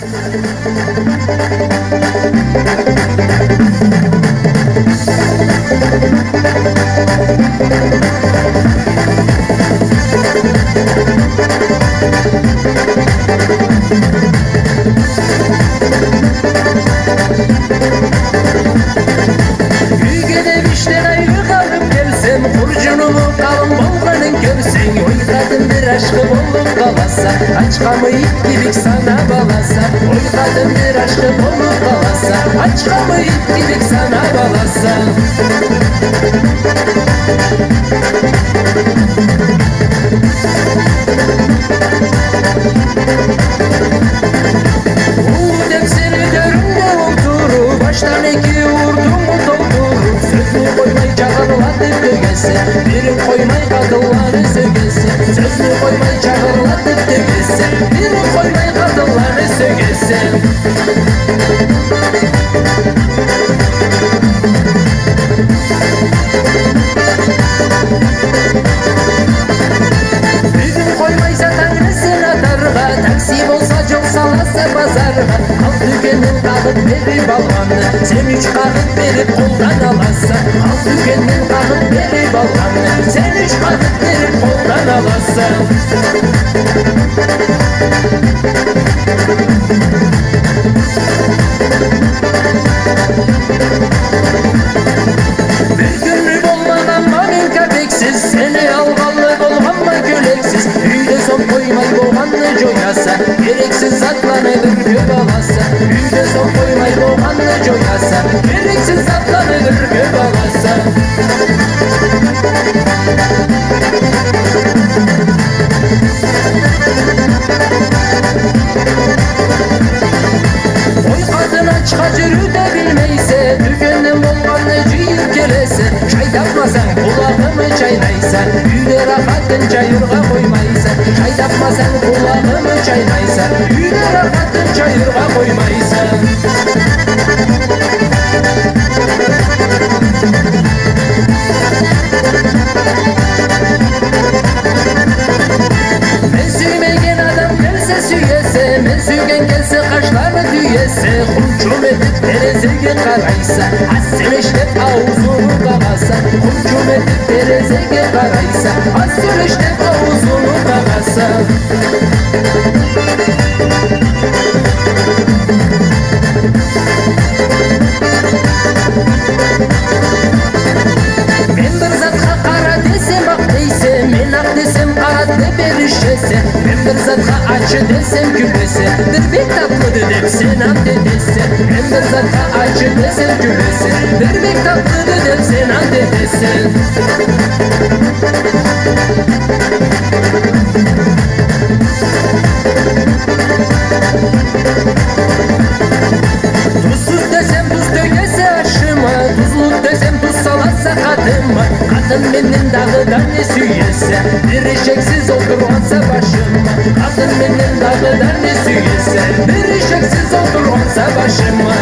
Үйге деп іштен айры қалып келсем, құржынымы қалың болғанын көрсең, ойқадым бір ашқы болып қаласа, ачқамы ит кебек санап аласа. Ойқадым бір ашқы болып қаласа, ачқамы ит кебек санап аласа. Деп сені төрінде отырып, баштан екі ұрдым толтырып, сөзіне қоймай жағырлатып төгесі, беріп қоймай қадылланы сөгесі. Сөзіне қоймай жағырлатып төгесі, беріп қоймай қадылланы сөгесі. Бүгін қоймайса таңны сен атарға, такси болса жол саласы базарға. Ал дүкеннен қағып беріп алғанды, сен үш қағып беріп қолдан аласа. Ал дүкеннен қағып беріп алғанды, сен үш қағып беріп қолдан аласа. Bir günlü болмаған маған кәпексіз, сені алғалы болғанма көлексіз. Үйде сон қоймай болғанны жояса, керексіз затланы бүркеп аласа. Үйде сон қоймай болғанны жояса, керексіз затланы бүркеп аласа. Ой қатын ачқа жүруді білмейсе, дүкеннен болғанны жиып келесі. Шай тапмасаң құлағымы чайнайса, үйде рахатын жайырға қоймайса. Шай тапмасаң құлағымы чайнайса, үйде рахатын жайырға қоймайса. Мен сүймеген адам келсе сүйесі, мен сүйген келсе қашлары түйесі. Құлчым етіп терезеге қарайса, асселештеп аузуны қағаса. Құлчым етіп терезеге қарайса, асселештеп аузуны қағаса. Мен бір затқа қара десем ақ дейсе, мен ақ десем қара деп берішесе. Мен бір затқа ачы десем күлесе, дірбек таптыды деп сен ақ дедесе. Мен бір затқа ачы десем күлесе, дірбек таптыды деп сен ақ дедесе. Tuzsuz desem tuz tөгесе ашыма, tuzluk desem tuz salasa katıma. Kadın benim dağıdan ne süyese, dirişeksiz oturgansa başıma. Kadın benim dağıdan ne süyese, dirişeksiz oturgansa başıma.